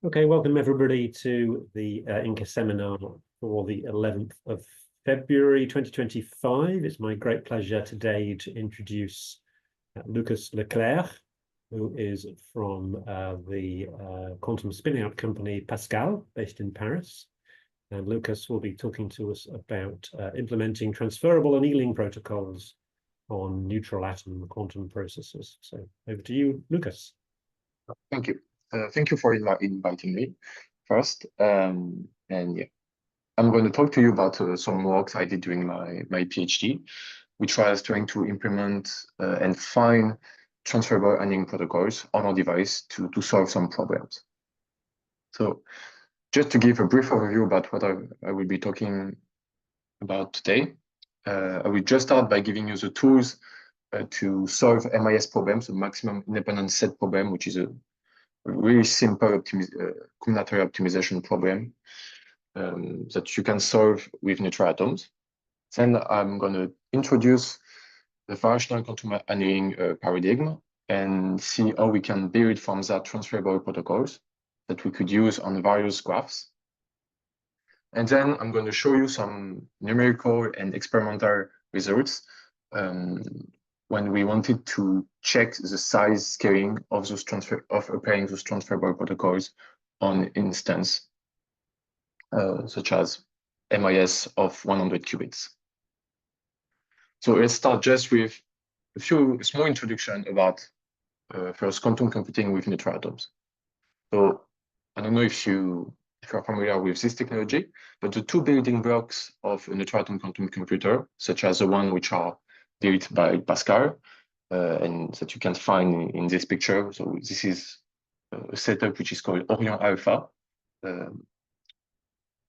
Okay, welcome everybody to the INQA seminar for the 11th of February 2025. It's my great pleasure today to introduce Lucas Leclerc, who is from the quantum spin-out company Pasqal, based in Paris. And Lucas will be talking to us about implementing transferable annealing protocols on neutral atom quantum processes. So over to you, Lucas. Thank you. Thank you for inviting me first. And yeah, I'm going to talk to you about some works I did during my PhD, which was trying to implement and find transferable annealing protocols on our device to solve some problems. So just to give a brief overview about what I will be talking about today, I will just start by giving you the tools to solve MIS problems, the maximum independent set problem, which is a really simple combinatorial optimization problem that you can solve with neutral atoms. Then I'm going to introduce the variational quantum annealing paradigm and see how we can build from that transferable protocols that we could use on various graphs. And then I'm going to show you some numerical and experimental results when we wanted to check the size scaling of those applying those transferable protocols on instance, such as MIS of 100 qubits. So let's start just with a few small introduction about first quantum computing with neutral atoms. So I don't know if you are familiar with this technology, but the two building blocks of a neutral atom quantum computer, such as the one which are built by Pasqal, and that you can find in this picture. So this is a setup which is called Orion Alpha,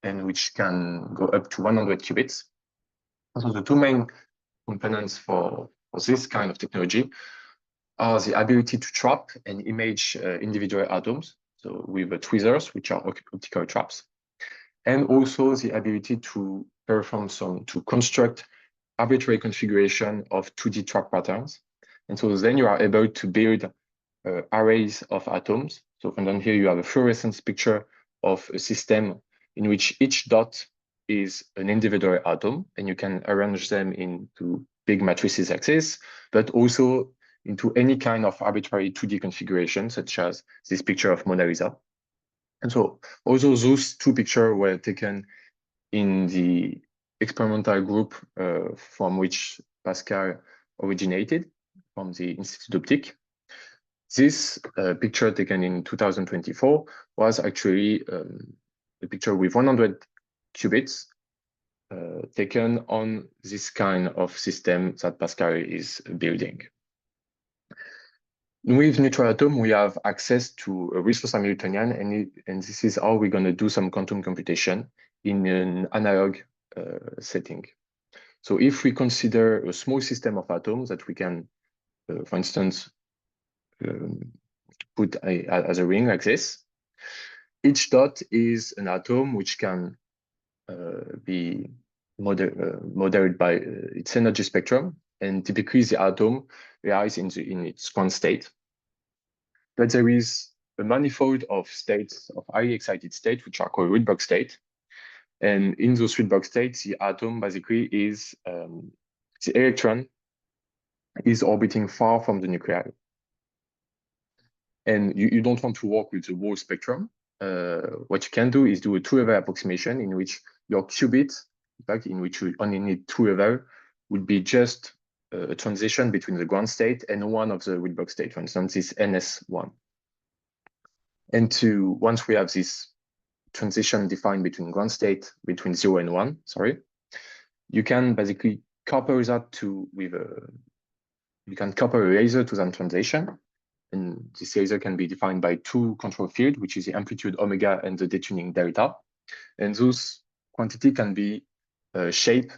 and which can go up to 100 qubits. So the two main components for this kind of technology are the ability to trap and image individual atoms, so with tweezers, which are optical traps, and also the ability to to construct arbitrary configuration of 2D trap patterns. And so then you are able to build arrays of atoms. So and then here you have a fluorescence picture of a system in which each dot is an individual atom, and you can arrange them into big matrices like this, but also into any kind of arbitrary 2D configuration, such as this picture of Mona Lisa. And so although those two pictures were taken in the experimental group from which Pasqal originated, from the Institut d'Optique, this picture taken in 2024 was actually a picture with 100 qubits taken on this kind of system that Pasqal is building. With neutral atom, we have access to a resource Hamiltonian, and this is how we're going to do some quantum computation in an analog setting. So if we consider a small system of atoms that we can, for instance, put as a ring like this, each dot is an atom which can be modeled by its energy spectrum, and typically the atom lies in its ground state. But there is a manifold of states, of highly excited states, which are called Rydberg state. And in those Rydberg states, the atom basically is, the electron is orbiting far from the nuclei. And you don't want to work with the whole spectrum. What you can do is do a two-level approximation in which your qubit, in fact, in which you only need two level, would be just a transition between the ground state and one of the Rydberg state, for instance, this NS1. And once we have this transition defined between ground state, between 0 and 1, you can basically couple that you can couple a laser to that transition. And this laser can be defined by two control fields, which is the amplitude omega and the detuning delta. And those quantity can be shaped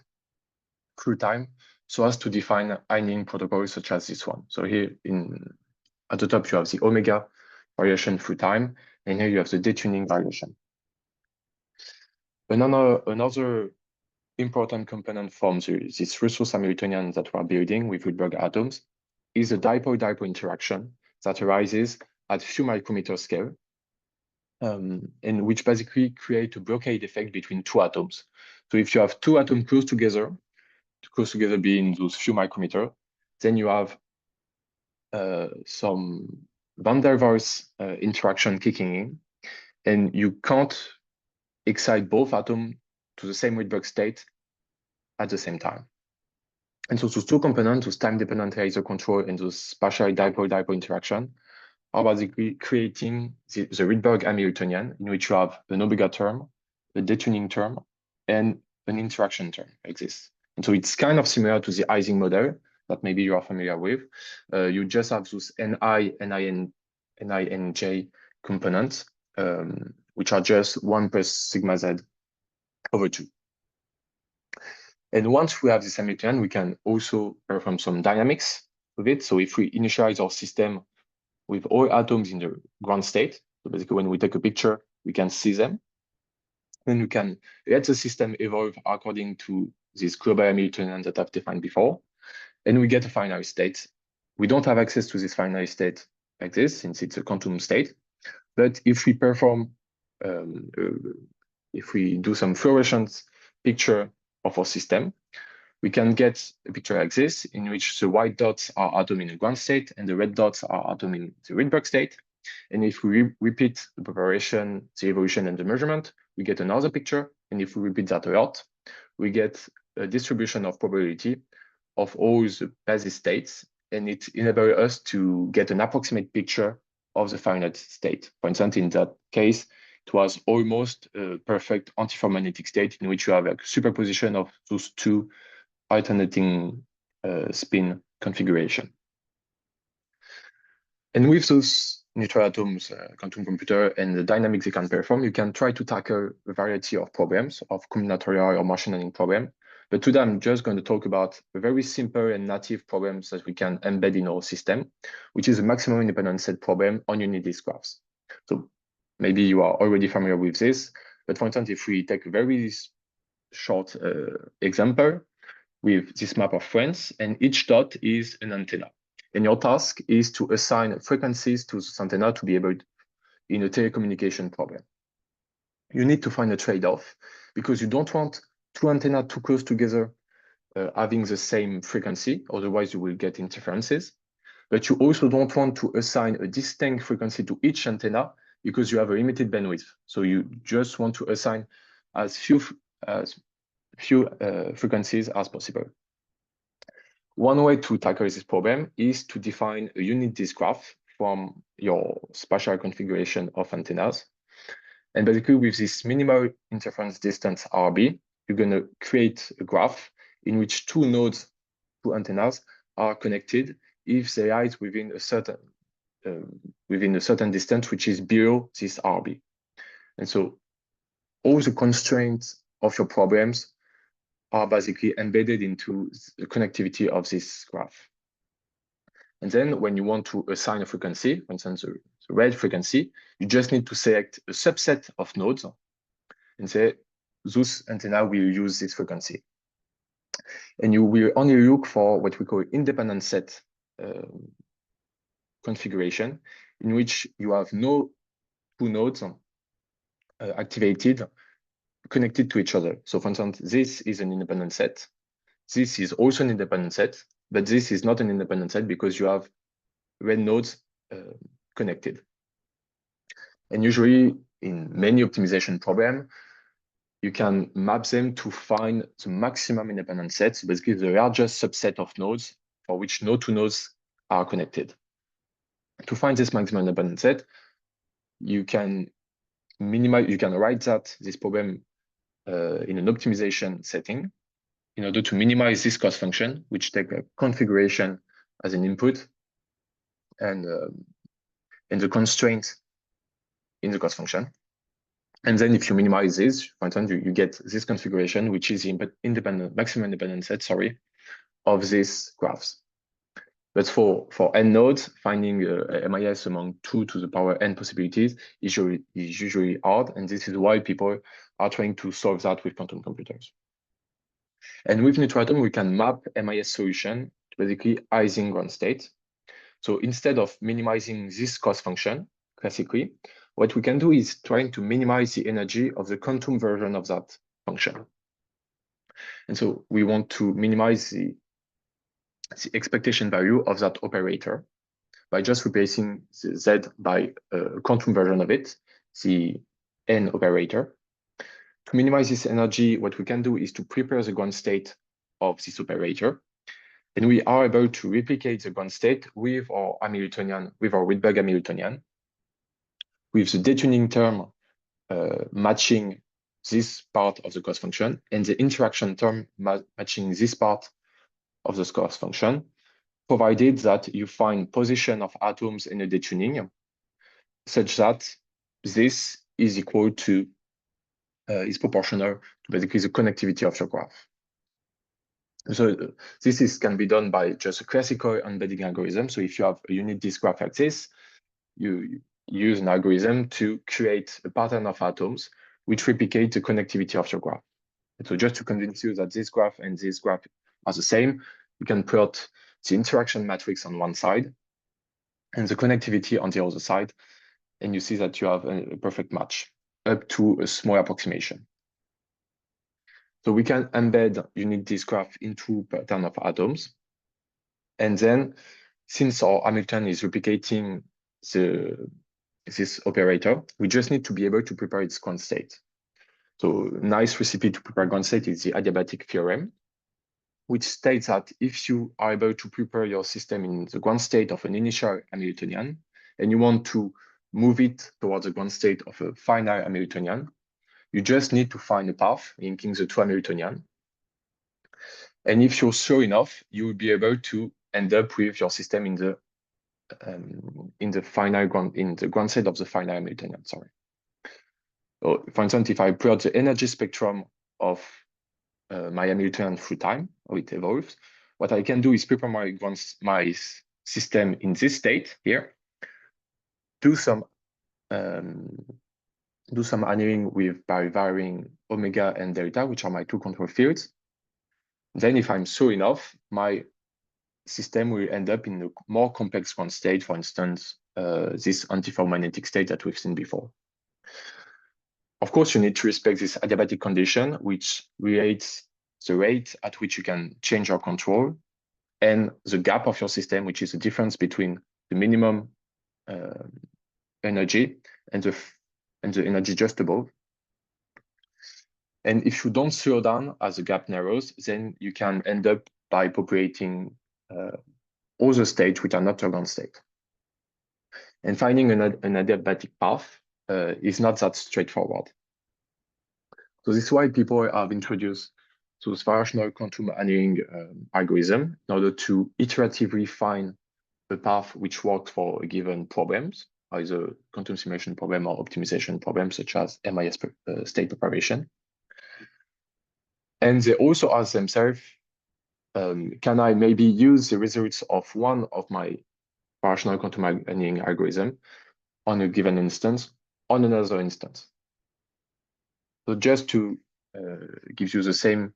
through time so as to define annealing protocols such as this one. So here at the top, you have the omega variation through time, and here you have the detuning variation. Another important component from this resource Hamiltonian that we're building with Rydberg atoms is a dipole-dipole interaction that arises at few micrometer scale. and which basically create a blockade effect between two atoms. So if you have two atoms close together being those few micrometers, then you have some van der Waals interaction kicking in, and you can't excite both atoms to the same Rydberg state at the same time. And so those two components, those time-dependent laser control and those spatial dipole-dipole interaction, are basically creating the Rydberg Hamiltonian, in which you have an omega term, a detuning term, and an interaction term like this. And so it's kind of similar to the Ising model that maybe you are familiar with. You just have those Ni, and J components, which are just 1 plus sigma z over 2. And once we have this Hamiltonian, we can also perform some dynamics with it. So if we initialize our system with all atoms in the ground state, so basically when we take a picture, we can see them. Then we can let the system evolve according to this global Hamiltonian that I've defined before, and we get a final state. We don't have access to this final state like this, since it's a quantum state. But if we perform, if we do some fluorescence picture of our system, we can get a picture like this, in which the white dots are atoms in the ground state and the red dots are atoms in the Rydberg state. And if we repeat the preparation, the evolution, and the measurement, we get another picture. And if we repeat that a lot, we get a distribution of probability of all the basis states, and it enables us to get an approximate picture of the finite state. For instance, in that case, it was almost a perfect antiferromagnetic state in which you have a superposition of those two alternating spin configuration. And with those neutral atoms, quantum computer, and the dynamics they can perform, you can try to tackle a variety of problems, of combinatorial or machine learning problem. But today I'm just going to talk about a very simple and native problems that we can embed in our system, which is a maximum independent set problem on unit disk graphs. So maybe you are already familiar with this, but for instance, if we take a very short example with this map of France, and each dot is an antenna. And your task is to assign frequencies to this antenna to be able to, in a telecommunication problem. You need to find a trade-off because you don't want two antennas too close together having the same frequency, otherwise you will get interferences. But you also don't want to assign a distinct frequency to each antenna because you have a limited bandwidth. So you just want to assign as few frequencies as possible. One way to tackle this problem is to define a unit disk graph from your spatial configuration of antennas. And basically with this minimal interference distance RB, you're going to create a graph in which two nodes, two antennas are connected if they lie within a certain distance, which is below this RB. And so all the constraints of your problems are basically embedded into the connectivity of this graph. And then when you want to assign a frequency, for instance, the red frequency, you just need to select a subset of nodes and say, those antenna will use this frequency. And you will only look for what we call independent set configuration, in which you have no two nodes activated connected to each other. So for instance, this is an independent set. This is also an independent set, but this is not an independent set because you have red nodes connected. And usually in many optimization problems, you can map them to find the maximum independent set, so basically the largest subset of nodes for which no two nodes are connected. To find this maximum independent set, you can write this problem in an optimization setting in order to minimize this cost function, which takes a configuration as an input and the constraint in the cost function. And then if you minimize this, for instance, you get this configuration, which is the maximum independent set, of these graphs. But for n nodes, finding MIS among 2 to the power n possibilities is usually hard, and this is why people are trying to solve that with quantum computers. And with neutral atom, we can map MIS solution to basically Ising ground state. So instead of minimizing this cost function classically, what we can do is trying to minimize the energy of the quantum version of that function. And so we want to minimize the expectation value of that operator by just replacing the z by a quantum version of it, the n operator. To minimize this energy, what we can do is to prepare the ground state of this operator. And we are able to replicate the ground state with our Hamiltonian, with our Rydberg Hamiltonian, with the detuning term matching this part of the cost function and the interaction term matching this part of the cost function, provided that you find position of atoms in a detuning such that this is equal to, is proportional to basically the connectivity of your graph. So this can be done by just a classical embedding algorithm. So if you have a unit disk graph like this, you use an algorithm to create a pattern of atoms which replicate the connectivity of your graph. And so just to convince you that this graph and this graph are the same, you can put the interaction matrix on one side and the connectivity on the other side, and you see that you have a perfect match up to a small approximation. So we can embed unit disk graph into pattern of atoms. And then since our Hamilton is replicating this operator, we just need to be able to prepare its ground state. So nice recipe to prepare ground state is the adiabatic theorem, which states that if you are able to prepare your system in the ground state of an initial Hamiltonian, and you want to move it towards the ground state of a final Hamiltonian, you just need to find a path linking the two Hamiltonian. And if you're sure enough, you will be able to end up with your system in the ground state of the final Hamiltonian. Sorry. So, for instance, if I plot the energy spectrum of my Hamiltonian through time, how it evolves, what I can do is prepare my system in this state here, do some annealing by varying omega and delta, which are my two control fields. Then if I'm sure enough, my system will end up in a more complex ground state, for instance, this antiferromagnetic state that we've seen before. Of course, you need to respect this adiabatic condition, which relates the rate at which you can change your control and the gap of your system, which is the difference between the minimum energy and the energy just above. And if you don't slow down as the gap narrows, then you can end up by populating other states which are not your ground state. And finding an adiabatic path is not that straightforward. So this is why people have introduced those variational quantum annealing algorithm in order to iteratively find the path which works for a given problems, either quantum simulation problem or optimization problem, such as MIS state preparation. And they also ask themselves, can I maybe use the results of one of my variational quantum annealing algorithm on a given instance on another instance? So just to give you the same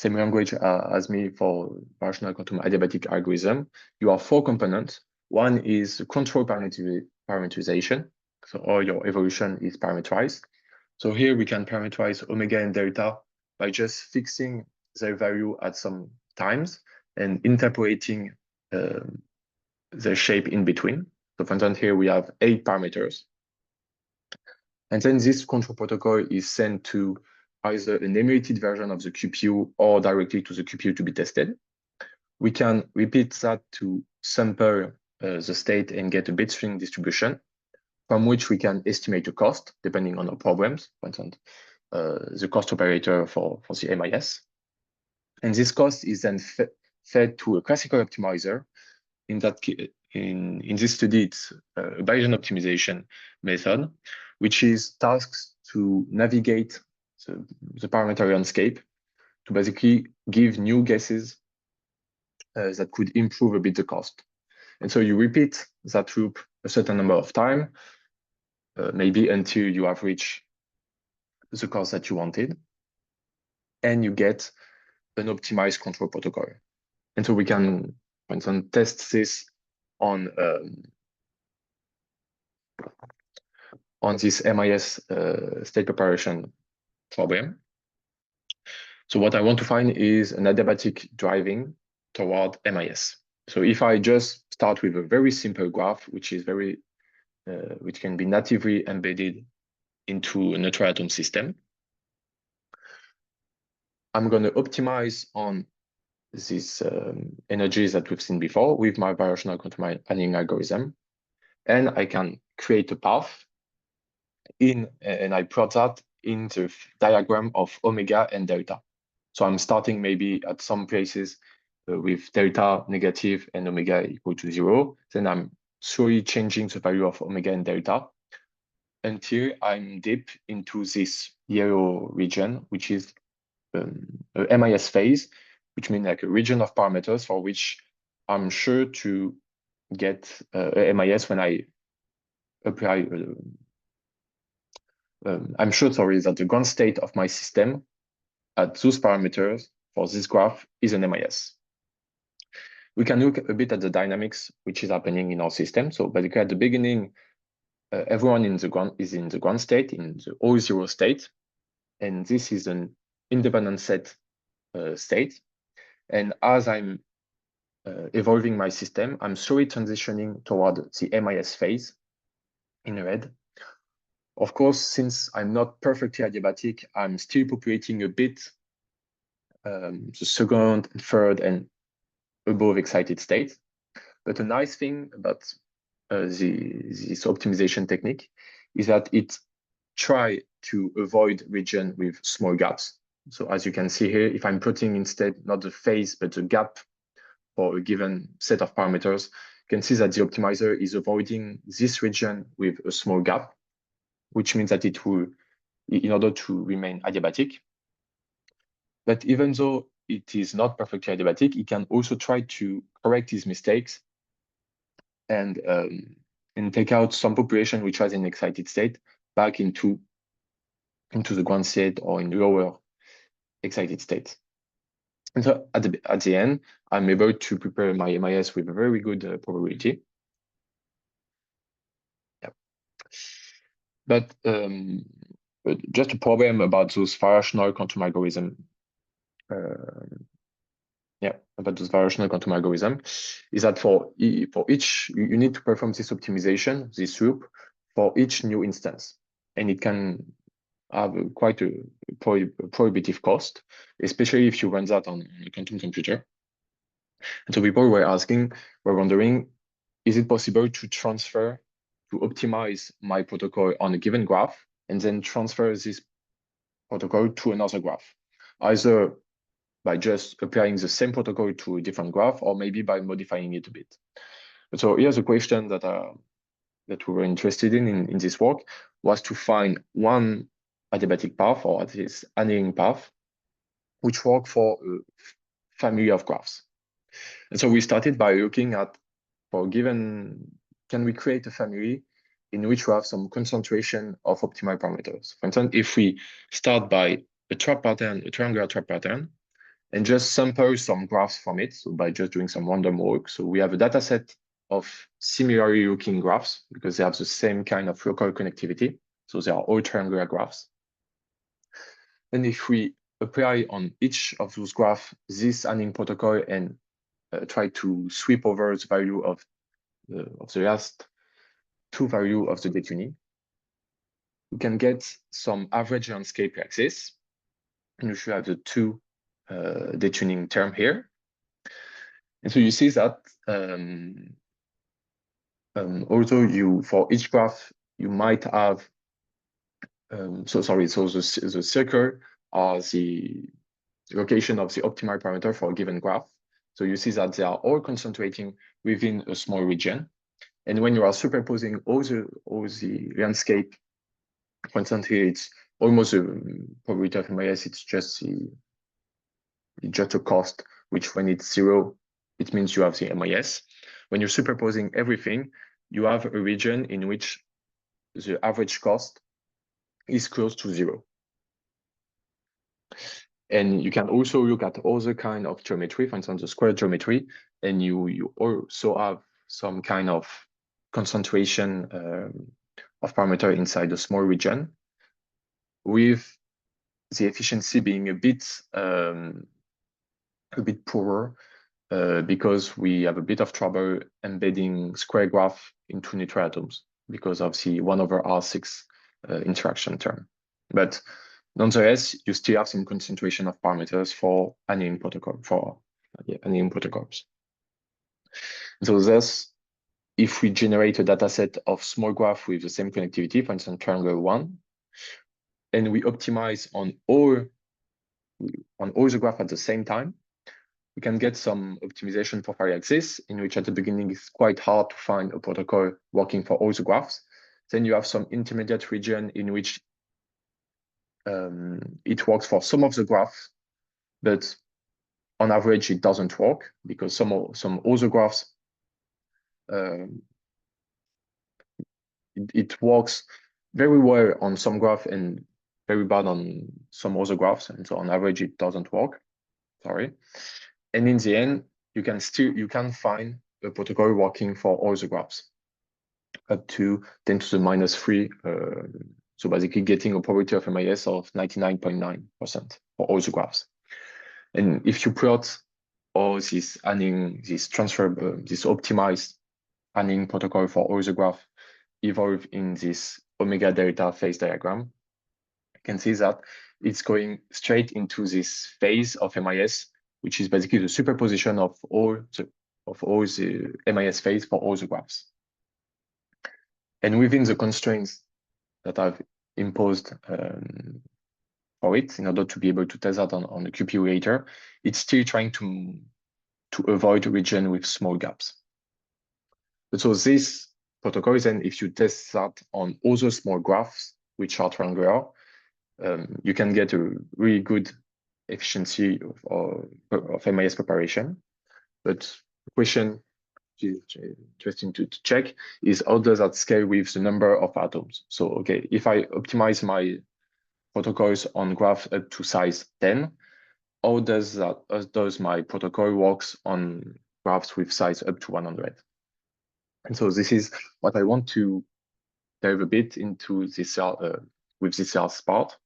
language as me for variational quantum adiabatic algorithm, you have four components. One is control parameterization, so all your evolution is parameterized. So here we can parameterize omega and delta by just fixing their value at some times and interpolating the shape in between. So for instance, here we have 8 parameters. And then this control protocol is sent to either an emulated version of the QPU or directly to the QPU to be tested. We can repeat that to sample the state and get a bit string distribution from which we can estimate the cost depending on our problems, for instance, the cost operator for the MIS. And this cost is then fed to a classical optimizer. In this study, it's a Bayesian optimization method, which is tasked to navigate the parameter landscape to basically give new guesses that could improve a bit the cost. And so you repeat that loop a certain number of times, maybe until you have reached the cost that you wanted, and you get an optimized control protocol. And so we can, for instance, test this on on this MIS state preparation problem. So what I want to find is an adiabatic driving toward MIS. So if I just start with a very simple graph, which is which can be natively embedded into a neutral atom system, I'm going to optimize on these energies that we've seen before with my variational quantum annealing algorithm, and I can create a path and I plot that in the diagram of omega and delta. So I'm starting maybe at some places with delta negative and omega equal to 0. Then I'm slowly changing the value of omega and delta until I'm deep into this yellow region, which is a MIS phase, which means like a region of parameters for which I'm sure to get a MIS when I apply. I'm sure, sorry, that the ground state of my system at those parameters for this graph is an MIS. We can look a bit at the dynamics which is happening in our system. So basically at the beginning, everyone in the ground is in the ground state, in the O0 state. And this is an independent set state. And as I'm evolving my system, I'm slowly transitioning toward the MIS phase in red. Of course, since I'm not perfectly adiabatic, I'm still populating a bit the second, third, and above excited state. But a nice thing about this optimization technique is that it tries to avoid region with small gaps. So as you can see here, if I'm putting instead not the phase, but the gap for a given set of parameters, you can see that the optimizer is avoiding this region with a small gap, which means that it will, in order to remain adiabatic. But even though it is not perfectly adiabatic, it can also try to correct these mistakes and take out some population which has an excited state back into the ground state or in lower excited state. And so at the end, I'm able to prepare my MIS with a very good probability. Yeah. But just a problem about those variational quantum algorithm. About those variational quantum algorithm is that for each, you need to perform this optimization, this loop, for each new instance. And it can have quite a prohibitive cost, especially if you run that on a quantum computer. And so people were wondering, is it possible to optimize my protocol on a given graph and then transfer this protocol to another graph, either by just applying the same protocol to a different graph, or maybe by modifying it a bit. So here's a question that we were interested in this work, was to find one adiabatic path, or at least annealing path, which work for a family of graphs. And so we started by looking at, for a given, can we create a family in which we have some concentration of optimal parameters? For instance, if we start by a trap pattern, a triangular trap pattern, and just sample some graphs from it, so by just doing some random work. So we have a data set of similarly looking graphs because they have the same kind of local connectivity. So they are all triangular graphs. And if we apply on each of those graphs this annealing protocol and try to sweep over the value of the last two values of the detuning, we can get some average landscape like this. And we should have the two detuning term here. And so you see that although for each graph, you might have, so the circle are the location of the optimal parameter for a given graph. So you see that they are all concentrating within a small region. And when you are superposing all the landscape, for instance, here it's almost a probability of MIS, it's just a cost, which when it's 0, it means you have the MIS. When you're superposing everything, you have a region in which the average cost is close to 0. And you can also look at other kind of geometry, for instance, the square geometry, and you also have some kind of concentration of parameter inside a small region, with the efficiency being a bit poorer because we have a bit of trouble embedding square graph into neutral atoms because of the 1/R6 interaction term. But nonetheless, you still have some concentration of parameters for annealing annealing protocols. So thus, if we generate a dataset of small graph with the same connectivity, for instance, triangle 1, and we optimize on all the graph at the same time, we can get some optimization profile like this, in which at the beginning it's quite hard to find a protocol working for all the graphs. Then you have some intermediate region in which it works for some of the graphs, but on average it doesn't work because some other graphs it works very well on some graph and very bad on some other graphs, and so on average it doesn't work. Sorry. And in the end, you can find a protocol working for all the graphs up to 10 to the -3. So basically getting a probability of MIS of 99.9% for all the graphs. And if you plot all this optimized annealing protocol for all the graph evolve in this omega delta phase diagram, you can see that it's going straight into this phase of MIS, which is basically the superposition of all the MIS phase for all the graphs. And within the constraints that I've imposed for it, in order to be able to test that on the QPU later, it's still trying to avoid a region with small gaps. But so this protocol is, and if you test that on other small graphs, which are triangular, you can get a really good efficiency of MIS preparation. But the question interesting to check is how does that scale with the number of atoms? So, okay, if I optimize my protocols on graph up to size 10, how does my protocol works on graphs with size up to 100? And so this is what I want to dive a bit into this with this last part,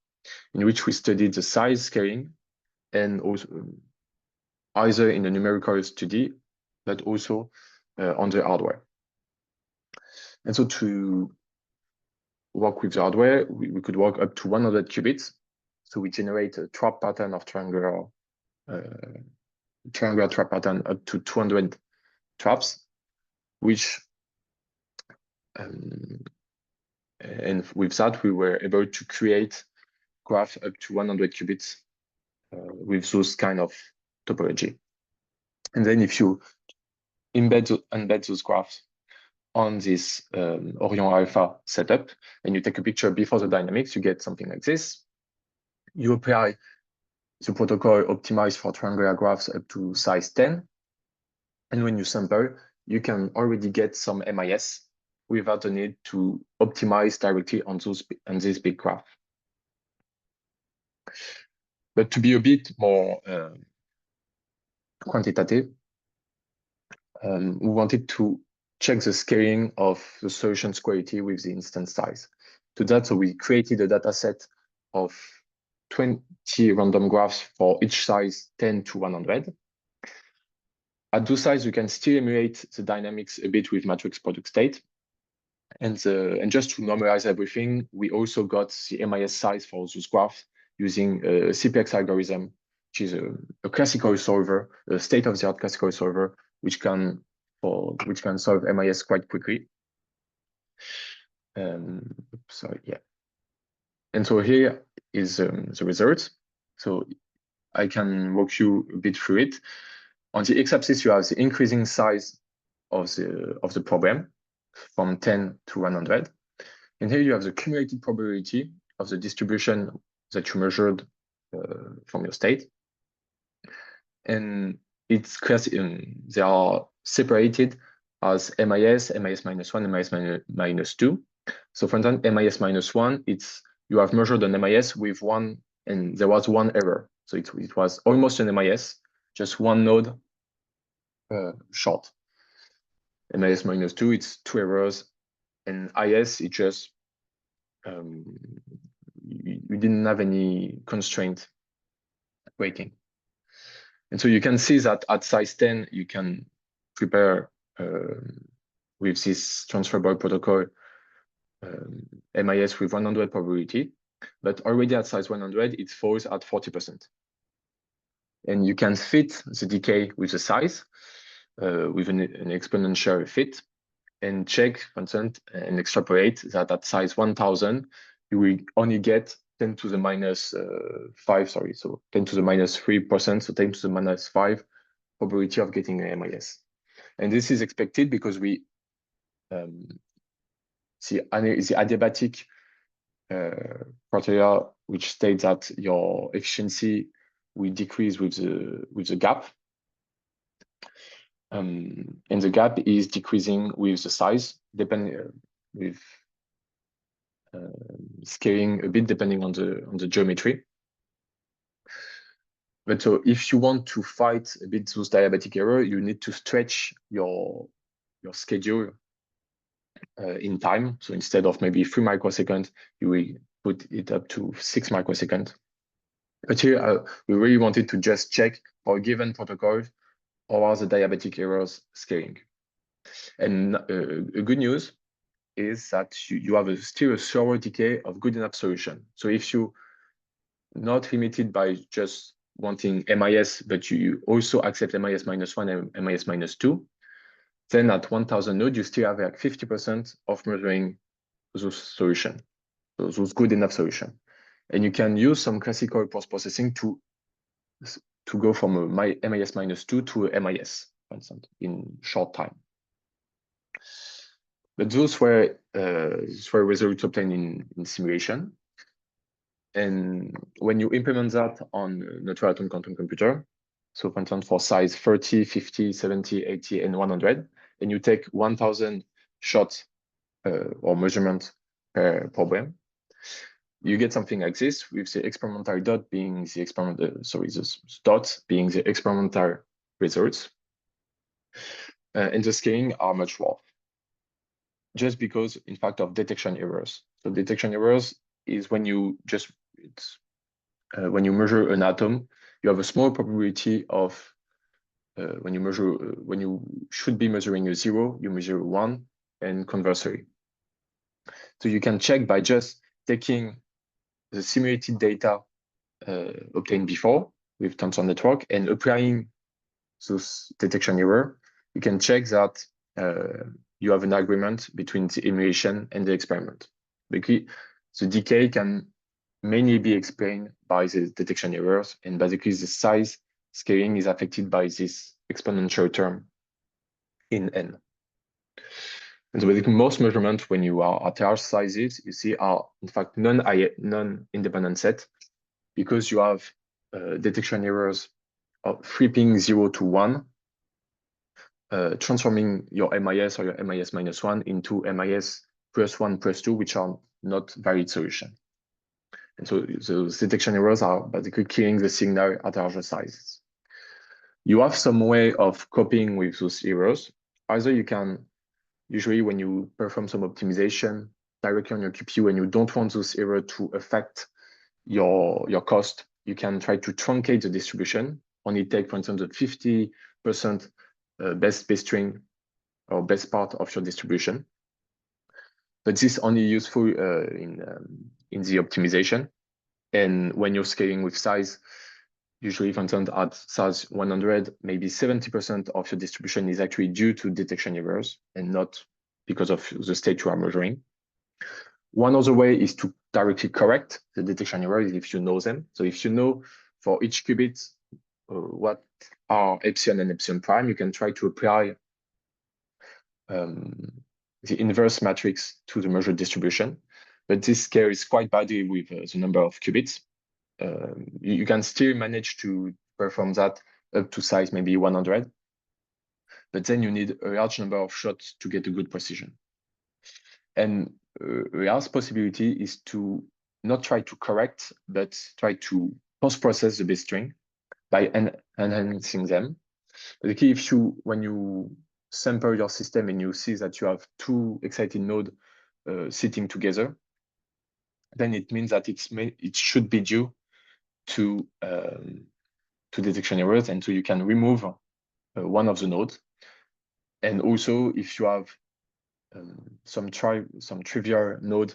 in which we studied the size scaling and also either in the numerical study, but also on the hardware. And so to work with the hardware, we could work up to 100 qubits. So we generate a trap pattern of triangular trap pattern up to 200 traps, which and with that we were able to create graph up to 100 qubits with those kind of topology. And then if you embed those graphs on this Orion Alpha setup, and you take a picture before the dynamics, you get something like this. You apply the protocol optimized for triangular graphs up to size 10. And when you sample, you can already get some MIS without the need to optimize directly on this big graph. But to be a bit more quantitative, we wanted to check the scaling of the solution's quality with the instance size. To that, so we created a data set of 20 random graphs for each size 10 to 100. At those sizes, you can still emulate the dynamics a bit with matrix product state. And just to normalize everything, we also got the MIS size for those graphs using a CPX algorithm, which is a classical solver, a state-of-the-art classical solver, which can solve MIS quite quickly. Sorry, yeah. And so here is the result. So I can walk you a bit through it. On the x-axis, you have the increasing size of the problem from 10 to 100. And here you have the cumulative probability of the distribution that you measured from your state. And it's they are separated as MIS, MIS-1, MIS-2. So for instance, MIS-1, you have measured an MIS with one, and there was one error. So it was almost an MIS, just one node short. MIS-2, it's two errors And IS, it just you didn't have any constraint weighting. And so you can see that at size 10, you can prepare with this transferable protocol MIS with 100 probability, but already at size 100, it falls at 40%. And you can fit the decay with the size with an exponential fit and check, for instance, and extrapolate that at size 1000, you will only get 10 to the minus 5, sorry, so 10 to the minus 3%, so 10 to the minus 5 probability of getting an MIS. And this is expected because we see the adiabatic criteria, which states that your efficiency will decrease with the gap. And the gap is decreasing with the size, depending with scaling a bit depending on the geometry. But so if you want to fight a bit those diabatic error, you need to stretch your schedule in time. So instead of maybe 3 microseconds, you will put it up to 6 microseconds. But here we really wanted to just check for a given protocol, how are the diabatic errors scaling. And a good news is that you have still a slower decay of good enough solution. So if you not limited by just wanting MIS, but you also accept MIS -1 and MIS -2, then at 1000 nodes, you still have like 50% of measuring those solution, those good enough solution. And you can use some classical post-processing to go from a MIS -2 to a MIS, for instance, in short time. But those were results obtained in simulation. And when you implement that on a natural atom quantum computer, so for instance, for size 30, 50, 70, 80, and 100, and you take 1000 shots or measurement per problem, you get something like this, with the experimental dot being the dots being the experimental results. And the scaling are much worse, just because, in fact, of detection errors. So detection errors is when you just when you measure an atom, you have a small probability of when you should be measuring a 0, you measure 1, and conversely. So you can check by just taking the simulated data obtained before with tensor network and applying those detection error. You can check that you have an agreement between the emulation and the experiment. Because the decay can mainly be explained by the detection errors, and basically the size scaling is affected by this exponential term in n. And so basically most measurements when you are at large sizes, you see are in fact non-independent set, because you have detection errors of flipping 0 to 1, transforming your MIS or your MIS -1 into MIS +1, +2, which are not varied solution. And so those detection errors are basically killing the signal at larger sizes. You have some way of coping with those errors. Either you can, usually when you perform some optimization directly on your QPU and you don't want those errors to affect your cost, you can try to truncate the distribution, only take, for instance, the 50% best string or best part of your distribution. But this is only useful in the optimization. And when you're scaling with size, usually, for instance, at size 100, maybe 70% of your distribution is actually due to detection errors and not because of the state you are measuring. One other way is to directly correct the detection errors if you know them. So if you know for each qubit what are epsilon and epsilon prime, you can try to apply the inverse matrix to the measured distribution. But this scales quite badly with the number of qubits. You can still manage to perform that up to size maybe 100, but then you need a large number of shots to get a good precision. And a last possibility is to not try to correct, but try to post-process the bit string by enhancing them. The key, when you sample your system and you see that you have 2 excited nodes sitting together, then it means that it should be due to detection errors, and so you can remove one of the nodes. And also, if you have some trivial node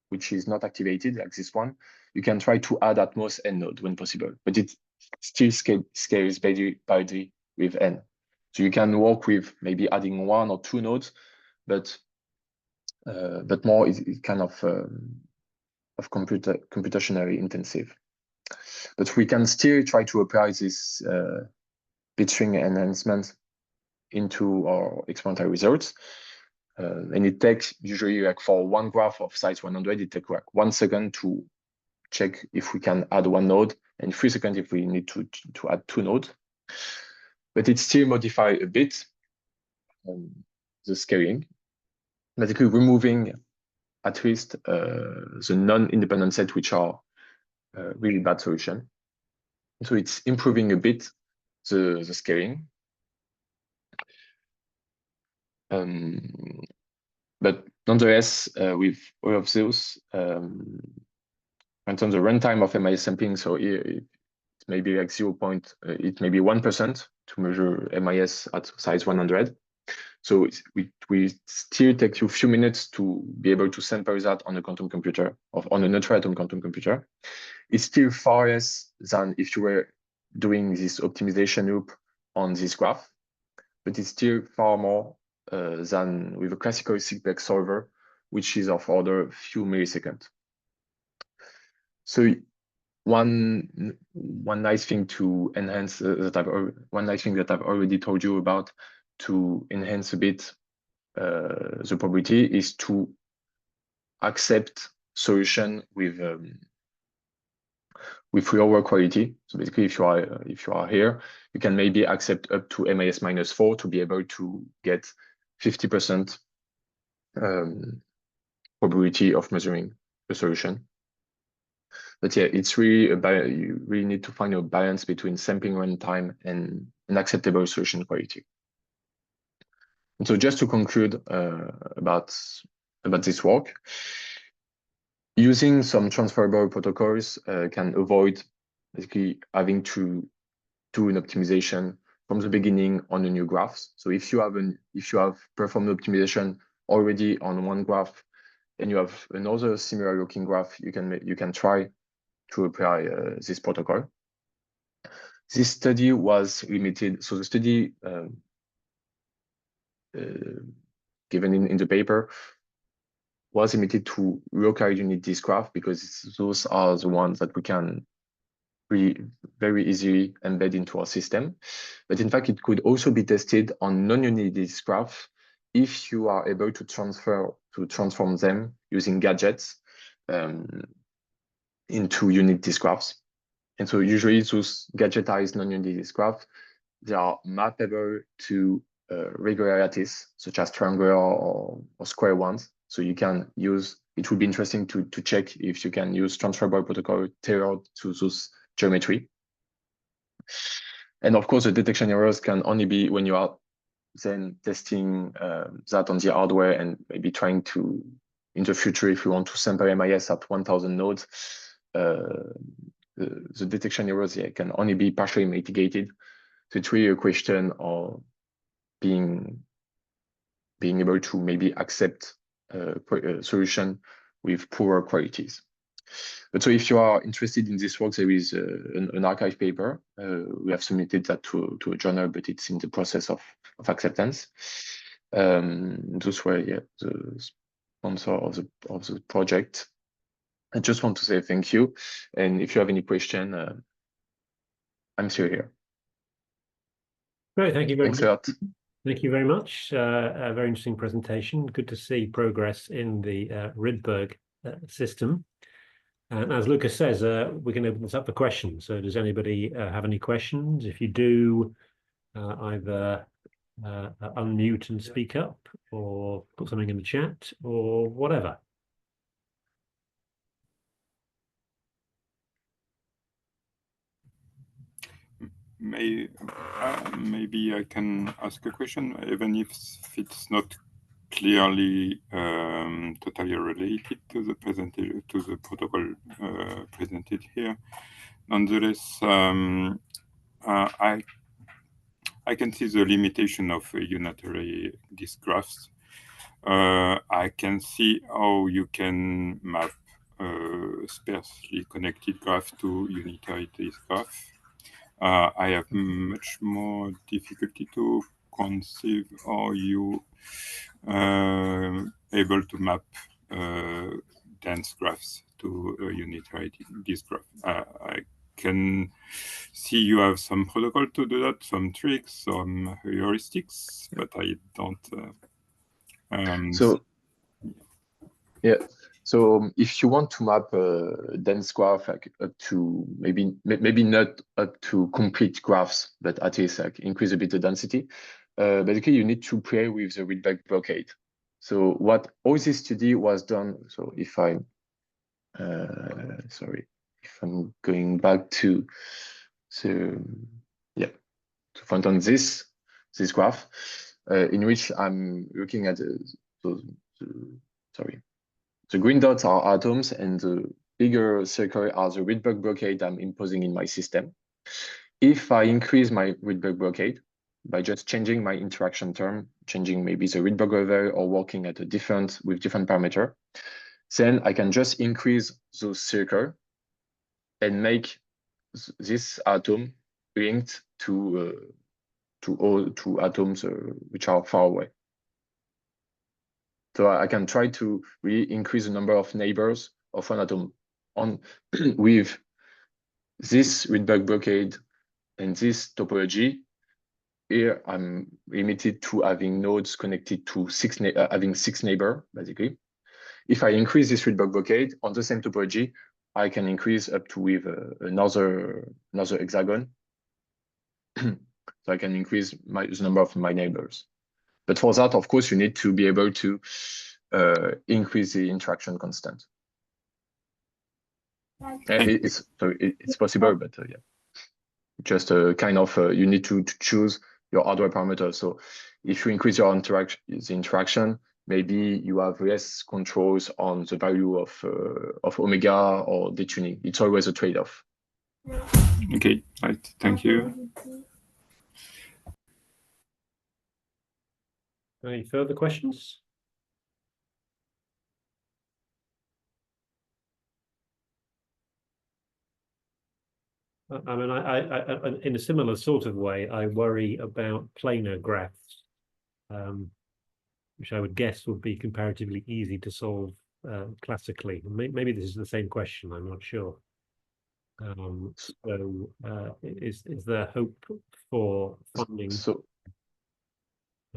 which is not activated, like this one, you can try to add at most n node when possible, but it still scales badly with n. So you can work with maybe adding 1 or 2 nodes, but more is kind of computationally intensive. But we can still try to apply this bit string enhancement into our experimental results. And it takes usually, like, for one graph of size 100, it takes like 1 second to check if we can add 1 node, and 3 seconds if we need to add 2 nodes. But it still modify a bit the scaling, basically removing at least the non-independent set, which are really bad solution. So it's improving a bit the scaling. But nonetheless, with all of those, in terms of runtime of MIS sampling, so it may be like it may be 1% to measure MIS at size 100. So we still take you a few minutes to be able to sample that on a quantum computer, or on a neutral atom quantum computer. It's still far less than if you were doing this optimization loop on this graph, but it's still far more than with a classical simplex solver, which is of order a few milliseconds. So one nice thing to enhance one nice thing that I've already told you about to enhance a bit the probability is to accept solution with lower quality. So basically, if you are here, you can maybe accept up to MIS -4 to be able to get 50% probability of measuring the solution. But yeah, it's really you really need to find a balance between sampling runtime and an acceptable solution quality. And so just to conclude about this work, using some transferable protocols can avoid basically having to do an optimization from the beginning on a new graph. So if you have performed optimization already on one graph and you have another similar looking graph, you can try to apply this protocol. This study was limited. So the study given in the paper was limited to local unit disk graph, because those are the ones that we can very easily embed into our system. But in fact, it could also be tested on non-unit disk graph if you are able to transform them using gadgets into unit disk graphs. And so usually those gadgetized non-unit disk graphs, they are mappable to regular lattice, such as triangular or square ones. So you can use, it would be interesting to check if you can use transferable protocol tailored to those geometry. And of course, the detection errors can only be when you are then testing that on the hardware and maybe trying to, in the future, if you want to sample MIS at 1000 nodes, the detection errors can only be partially mitigated. So it's really a question of being able to maybe accept a solution with poorer qualities. But so if you are interested in this work, there is an archive paper. We have submitted that to a journal, but it's in the process of acceptance. Those were the sponsor of the project. I just want to say thank you. And if you have any question, I'm still here. Great, thank you very much. Thanks a lot. Thank you very much. A very interesting presentation. Good to see progress in the Rydberg system. And as Lucas says, we can open this up for questions. So does anybody have any questions? If you do, either unmute and speak up, or put something in the chat, or whatever. Maybe I can ask a question, even if it's not clearly totally related to the protocol presented here. Nonetheless, I can see the limitation of unitary disk graphs. I can see how you can map sparsely connected graph to unitary disk graph. I have much more difficulty to conceive how you able to map dense graphs to a unitary disk graph. I can see you have some protocol to do that, some tricks, some heuristics, but I don't. Yeah. So if you want to map a dense graph like up to maybe not up to complete graphs, but at least like increase a bit the density, basically you need to play with the readback blockade. So what all this study was done. So if I'm going back to to front on this graph, in which I'm looking at the green dots are atoms and the bigger circle are the Rydberg blockade I'm imposing in my system. If I increase my Rydberg blockade by just changing my interaction term, changing maybe the Rydberg level or working at with different parameter, then I can just increase those circle and make this atom linked to atoms which are far away. So I can try to really increase the number of neighbors of one atom on with this Rydberg blockade and this topology. Here I'm limited to having nodes connected to having 6 neighbors, basically. If I increase this Rydberg blockade on the same topology, I can increase up to with another hexagon. So I can increase the number of my neighbors. But for that, of course, you need to be able to increase the interaction constant. It's possible, but yeah, just kind of you need to choose your hardware parameter. So if you increase your interaction, maybe you have less controls on the value of omega or detuning. It's always a trade-off. Okay, right. Thank you. Any further questions? I mean, I in a similar sort of way, I worry about planar graphs, which I would guess would be comparatively easy to solve classically. Maybe this is the same question, I'm not sure. Is there hope for funding?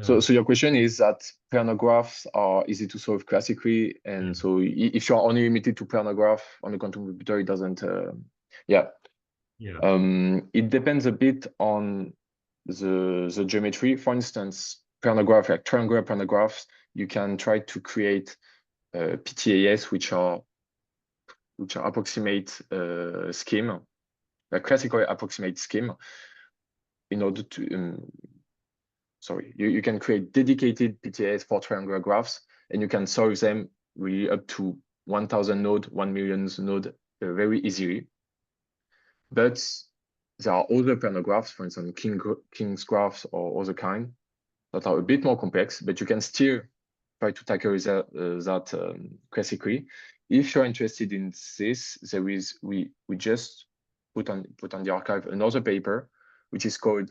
So your question is that planar graphs are easy to solve classically, and so if you are only limited to planar graph on the quantum computer, it doesn't. It depends a bit on the geometry. For instance, planar graph, like triangular planar graphs, you can try to create PTAS, which are approximate scheme, a classical approximate scheme, in order to you can create dedicated PTAs for triangular graphs, and you can solve them really up to 1,000 node, 1 million node very easily. But there are other planar graphs, for instance, King's graphs or other kind, that are a bit more complex, but you can still try to tackle that classically. If you're interested in this, we just put on the archive another paper, which is called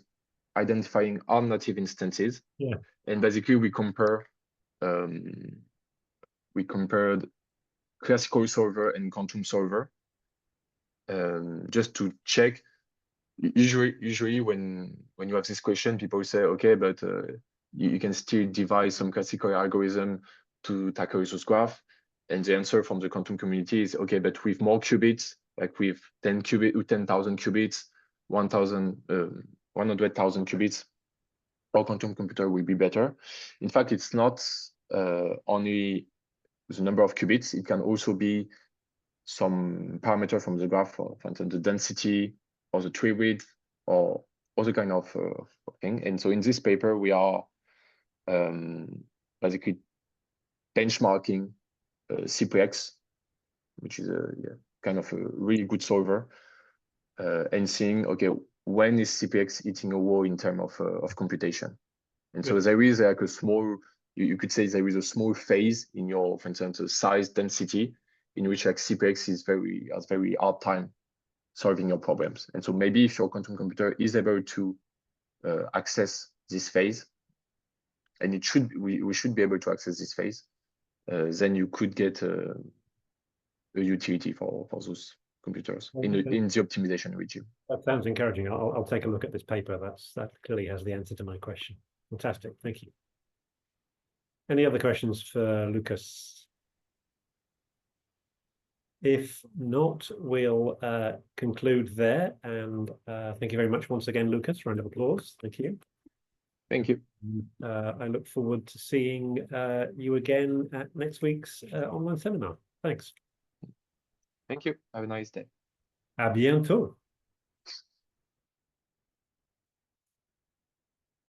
Identifying Alternative Instances. Yeah. And basically we compared classical solver and quantum solver just to check. Usually when you have this question, people say, okay, but you can still devise some classical algorithm to tackle those graphs. And the answer from the quantum community is, okay, but with more qubits, like with 10,000 qubits, 100,000 qubits, our quantum computer will be better. In fact, it's not only the number of qubits, it can also be some parameter from the graph, for instance, the density or the tree width or other kind of thing. And so in this paper, we are basically benchmarking CPX, which is a kind of a really good solver, and seeing, okay, when is CPX hitting a wall in terms of computation. And so there is like a small, you could say there is a small phase in your, for instance, a size density in which like CPX has very hard time solving your problems. And so maybe if your quantum computer is able to access this phase, and we should be able to access this phase, then you could get a utility for those computers in the optimization regime. That sounds encouraging. I'll take a look at this paper. That clearly has the answer to my question. Fantastic, thank you. Any other questions for Lucas? If not, we'll conclude there. And thank you very much once again, Lucas. Round of applause. Thank you. Thank you. I look forward to seeing you again at next week's online seminar. Thanks. Thank you. Have a nice day. À bientôt.